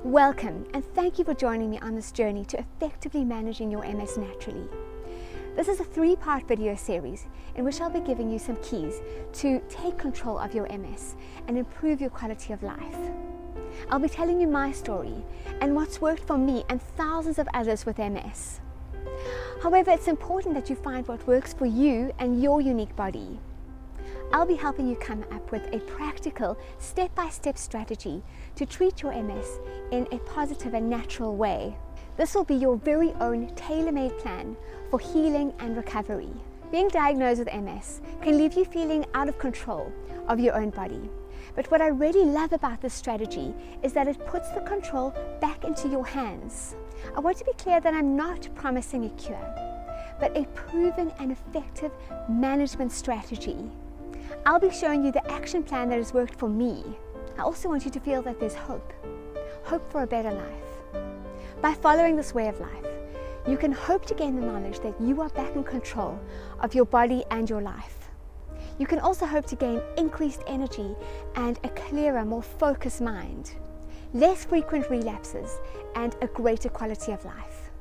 Welcome, and thank you for joining me on this journey to effectively managing your MS naturally. This is a 3-part video series in which I'll be giving you some keys to take control of your MS and improve your quality of life. I'll be telling you my story and what's worked for me and thousands of others with MS. However, it's important that you find what works for you and your unique body. I'll be helping you come up with a practical, step-by-step strategy to treat your MS in a positive and natural way. This will be your very own tailor-made plan for healing and recovery. Being diagnosed with MS can leave you feeling out of control of your own body. But what I really love about this strategy is that it puts the control back into your hands. I want to be clear that I'm not promising a cure, but a proven and effective management strategy. I'll be showing you the action plan that has worked for me. I also want you to feel that there's hope for a better life. By following this way of life, you can hope to gain the knowledge that you are back in control of your body and your life. You can also hope to gain increased energy and a clearer, more focused mind, less frequent relapses, and a greater quality of life.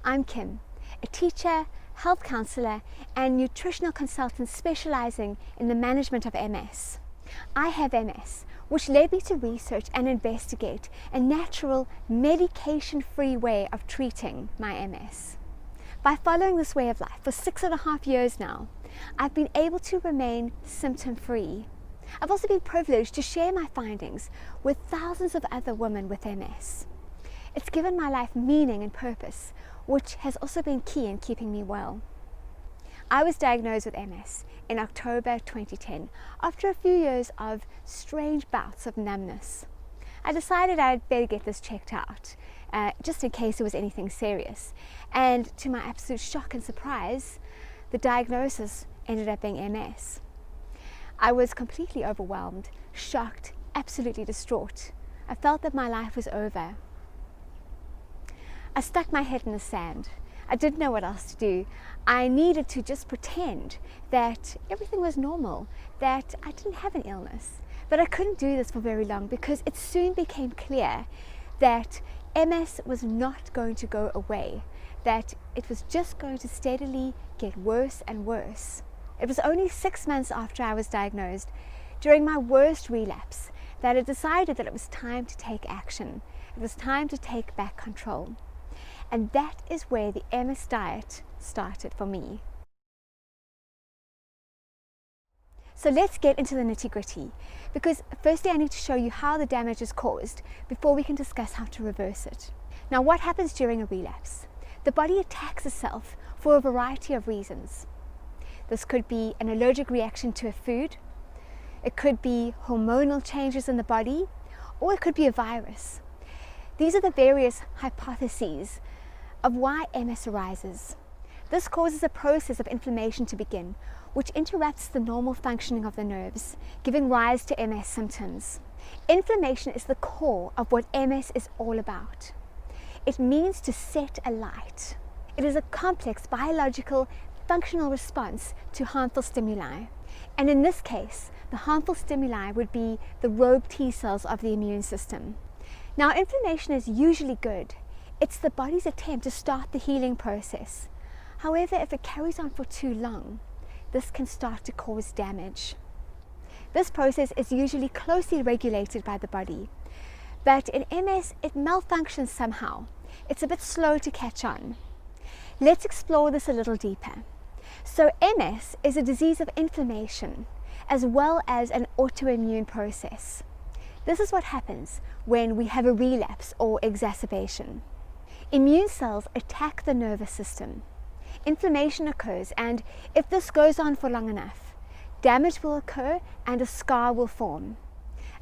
I'm Kim, a teacher, health counselor, and nutritional consultant specializing in the management of MS. I have MS, which led me to research and investigate a natural, medication-free way of treating my MS. By following this way of life for 6.5 years now, I've been able to remain symptom-free. I've also been privileged to share my findings with thousands of other women with MS. It's given my life meaning and purpose, which has also been key in keeping me well. I was diagnosed with MS in October 2010 after a few years of strange bouts of numbness. I decided I'd better get this checked out, just in case it was anything serious. And to my absolute shock and surprise, the diagnosis ended up being MS. I was completely overwhelmed, shocked, absolutely distraught. I felt that my life was over. I stuck my head in the sand. I didn't know what else to do. I needed to just pretend that everything was normal, that I didn't have an illness. But I couldn't do this for very long because it soon became clear that MS was not going to go away, that it was just going to steadily get worse and worse. It was only 6 months after I was diagnosed, during my worst relapse, that I decided that it was time to take action. It was time to take back control. And that is where the MS diet started for me. So let's get into the nitty-gritty, because firstly I need to show you how the damage is caused before we can discuss how to reverse it. Now, what happens during a relapse? The body attacks itself for a variety of reasons. This could be an allergic reaction to a food, it could be hormonal changes in the body, or it could be a virus. These are the various hypotheses of why MS arises. This causes a process of inflammation to begin, which interrupts the normal functioning of the nerves, giving rise to MS symptoms. Inflammation is the core of what MS is all about. It means to set alight. It is a complex biological, functional response to harmful stimuli. And in this case, the harmful stimuli would be the rogue T cells of the immune system. Now, inflammation is usually good. It's the body's attempt to start the healing process. However, if it carries on for too long, this can start to cause damage. This process is usually closely regulated by the body, but in MS, it malfunctions somehow. It's a bit slow to catch on. Let's explore this a little deeper. So MS is a disease of inflammation, as well as an autoimmune process. This is what happens when we have a relapse or exacerbation. Immune cells attack the nervous system. Inflammation occurs, and if this goes on for long enough, damage will occur and a scar will form.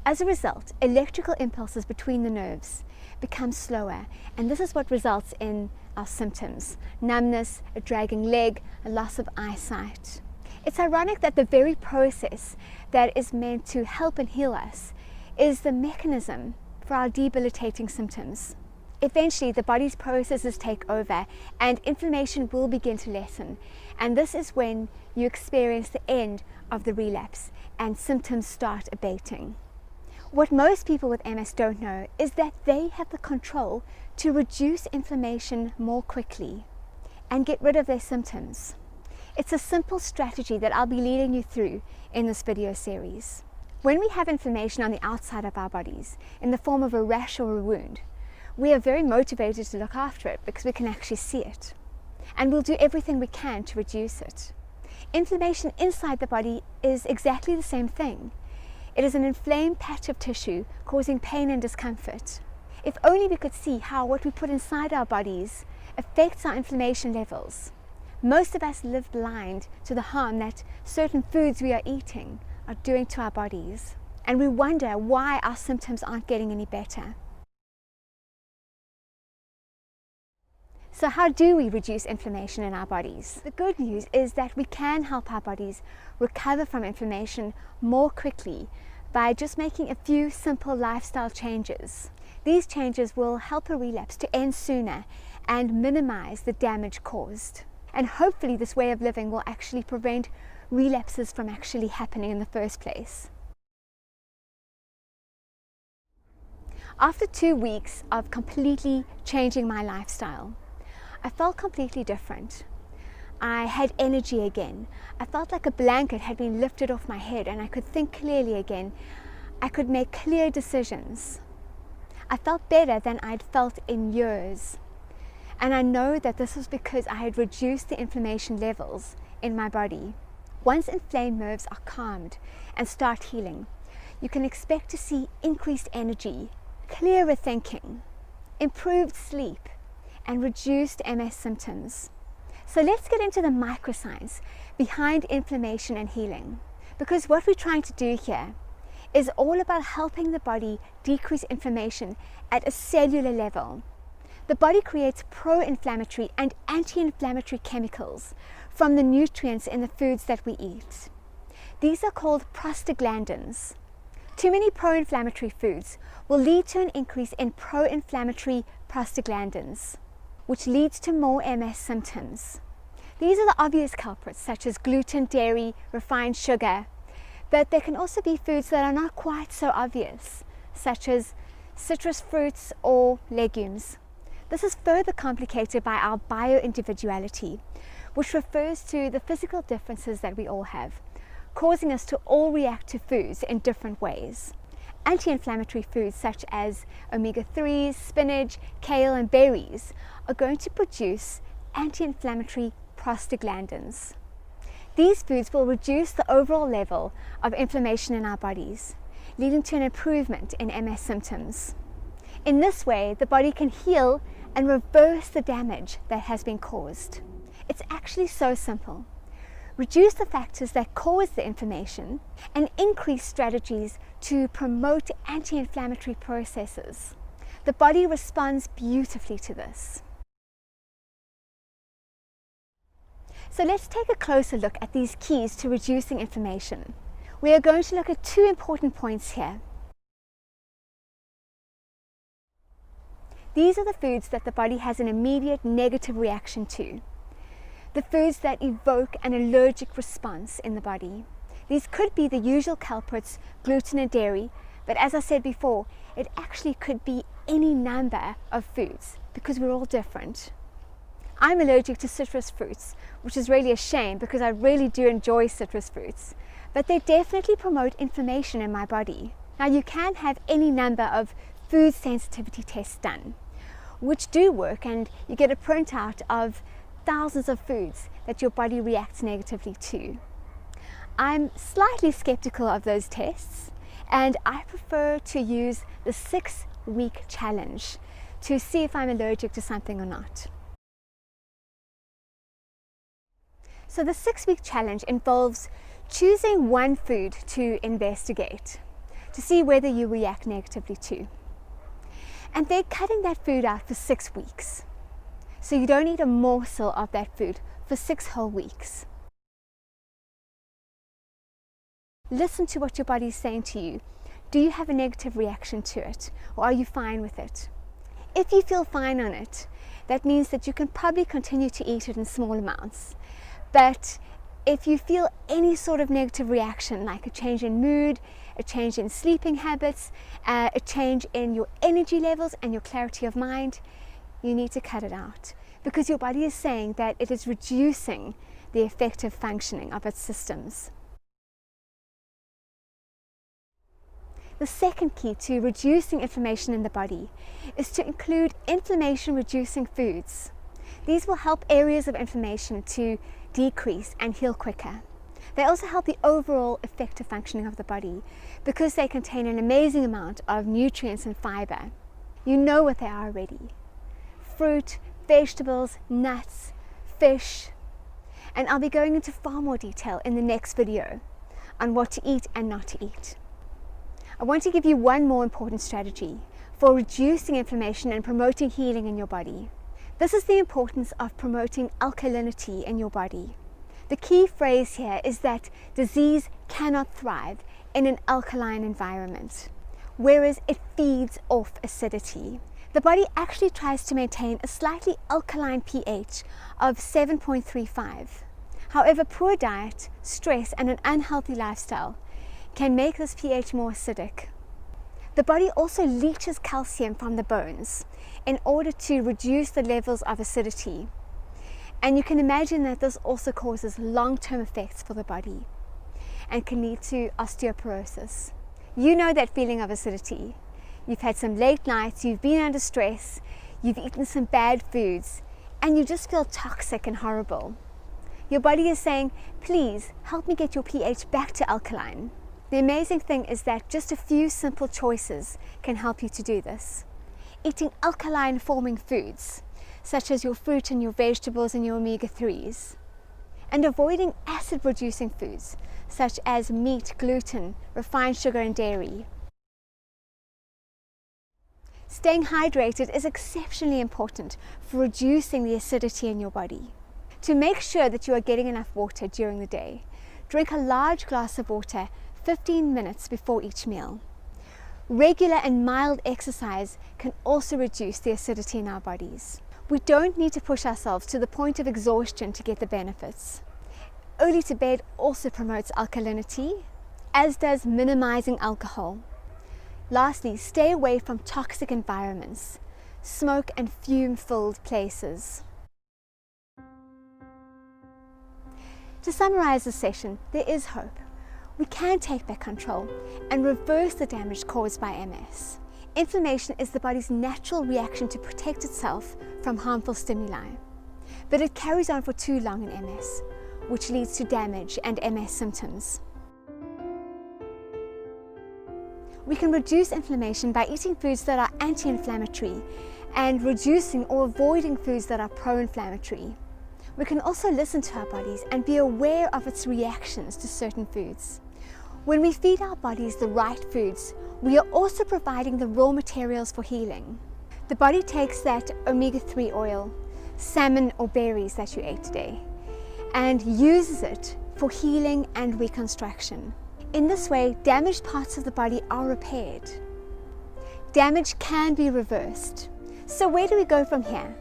As a result, electrical impulses between the nerves become slower, and this is what results in our symptoms: numbness, a dragging leg, a loss of eyesight. It's ironic that the very process that is meant to help and heal us is the mechanism for our debilitating symptoms. Eventually, the body's processes take over and inflammation will begin to lessen. And this is when you experience the end of the relapse and symptoms start abating. What most people with MS don't know is that they have the control to reduce inflammation more quickly and get rid of their symptoms. It's a simple strategy that I'll be leading you through in this video series. When we have inflammation on the outside of our bodies in the form of a rash or a wound, we are very motivated to look after it because we can actually see it. And we'll do everything we can to reduce it. Inflammation inside the body is exactly the same thing. It is an inflamed patch of tissue causing pain and discomfort. If only we could see how what we put inside our bodies affects our inflammation levels. Most of us live blind to the harm that certain foods we are eating are doing to our bodies, and we wonder why our symptoms aren't getting any better. So how do we reduce inflammation in our bodies? The good news is that we can help our bodies recover from inflammation more quickly by just making a few simple lifestyle changes. These changes will help a relapse to end sooner and minimize the damage caused. And hopefully this way of living will actually prevent relapses from actually happening in the first place. After 2 weeks of completely changing my lifestyle, I felt completely different. I had energy again. I felt like a blanket had been lifted off my head and I could think clearly again. I could make clear decisions. I felt better than I'd felt in years. And I know that this was because I had reduced the inflammation levels in my body. Once inflamed nerves are calmed and start healing, you can expect to see increased energy, clearer thinking, improved sleep, and reduced MS symptoms. So let's get into the microscience behind inflammation and healing. Because what we're trying to do here is all about helping the body decrease inflammation at a cellular level. The body creates pro-inflammatory and anti-inflammatory chemicals from the nutrients in the foods that we eat. These are called prostaglandins. Too many pro-inflammatory foods will lead to an increase in pro-inflammatory prostaglandins, which leads to more MS symptoms. These are the obvious culprits such as gluten, dairy, refined sugar, but there can also be foods that are not quite so obvious, such as citrus fruits or legumes. This is further complicated by our bioindividuality, which refers to the physical differences that we all have, causing us to all react to foods in different ways. Anti-inflammatory foods such as omega-3s, spinach, kale and berries are going to produce anti-inflammatory prostaglandins. These foods will reduce the overall level of inflammation in our bodies, leading to an improvement in MS symptoms. In this way, the body can heal and reverse the damage that has been caused. It's actually so simple. Reduce the factors that cause the inflammation and increase strategies to promote anti-inflammatory processes. The body responds beautifully to this. So let's take a closer look at these keys to reducing inflammation. We are going to look at 2 important points here. These are the foods that the body has an immediate negative reaction to. The foods that evoke an allergic response in the body. These could be the usual culprits, gluten and dairy, but as I said before, it actually could be any number of foods because we're all different. I'm allergic to citrus fruits, which is really a shame because I really do enjoy citrus fruits, but they definitely promote inflammation in my body. Now you can have any number of food sensitivity tests done, which do work, and you get a printout of thousands of foods that your body reacts negatively to. I'm slightly skeptical of those tests, and I prefer to use the 6-week challenge to see if I'm allergic to something or not. So the 6-week challenge involves choosing one food to investigate, to see whether you react negatively to. And then cutting that food out for 6 weeks. So you don't eat a morsel of that food for 6 whole weeks. Listen to what your body is saying to you. Do you have a negative reaction to it, or are you fine with it? If you feel fine on it, that means that you can probably continue to eat it in small amounts. But if you feel any sort of negative reaction, like a change in mood, a change in sleeping habits, a change in your energy levels and your clarity of mind, you need to cut it out, because your body is saying that it is reducing the effective functioning of its systems. The second key to reducing inflammation in the body is to include inflammation-reducing foods. These will help areas of inflammation to decrease and heal quicker. They also help the overall effective functioning of the body because they contain an amazing amount of nutrients and fiber. You know what they are already: fruit, vegetables, nuts, fish. And I'll be going into far more detail in the next video on what to eat and not to eat. I want to give you one more important strategy for reducing inflammation and promoting healing in your body. This is the importance of promoting alkalinity in your body. The key phrase here is that disease cannot thrive in an alkaline environment, whereas it feeds off acidity. The body actually tries to maintain a slightly alkaline pH of 7.35. However, poor diet, stress, and an unhealthy lifestyle can make this pH more acidic. The body also leaches calcium from the bones in order to reduce the levels of acidity. And you can imagine that this also causes long-term effects for the body and can lead to osteoporosis. You know that feeling of acidity. You've had some late nights, you've been under stress, you've eaten some bad foods, and you just feel toxic and horrible. Your body is saying, please help me get your pH back to alkaline. The amazing thing is that just a few simple choices can help you to do this. Eating alkaline forming foods, such as your fruit and your vegetables and your omega-3s. And avoiding acid producing foods, such as meat, gluten, refined sugar and dairy. Staying hydrated is exceptionally important for reducing the acidity in your body. To make sure that you are getting enough water during the day, drink a large glass of water 15 minutes before each meal. Regular and mild exercise can also reduce the acidity in our bodies. We don't need to push ourselves to the point of exhaustion to get the benefits. Early to bed also promotes alkalinity, as does minimizing alcohol. Lastly, stay away from toxic environments, smoke and fume-filled places. To summarize this session, there is hope. We can take back control and reverse the damage caused by MS. Inflammation is the body's natural reaction to protect itself from harmful stimuli, but it carries on for too long in MS, which leads to damage and MS symptoms. We can reduce inflammation by eating foods that are anti-inflammatory and reducing or avoiding foods that are pro-inflammatory. We can also listen to our bodies and be aware of its reactions to certain foods. When we feed our bodies the right foods, we are also providing the raw materials for healing. The body takes that omega-3 oil, salmon or berries that you ate today, and uses it for healing and reconstruction. In this way, damaged parts of the body are repaired. Damage can be reversed. So where do we go from here?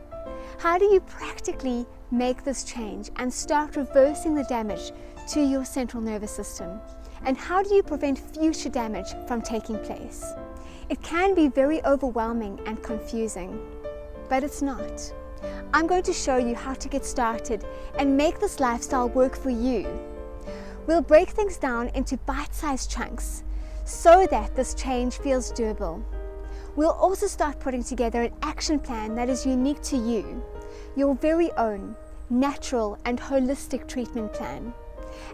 How do you practically make this change and start reversing the damage to your central nervous system? And how do you prevent future damage from taking place? It can be very overwhelming and confusing, but it's not. I'm going to show you how to get started and make this lifestyle work for you. We'll break things down into bite-sized chunks so that this change feels doable. We'll also start putting together an action plan that is unique to you, your very own natural and holistic treatment plan.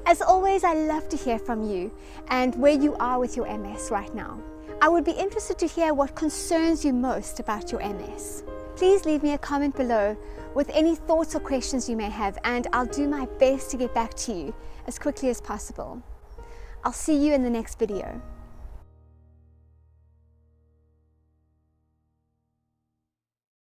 As always, I love to hear from you and where you are with your MS right now. I would be interested to hear what concerns you most about your MS. Please leave me a comment below with any thoughts or questions you may have, and I'll do my best to get back to you as quickly as possible. I'll see you in the next video.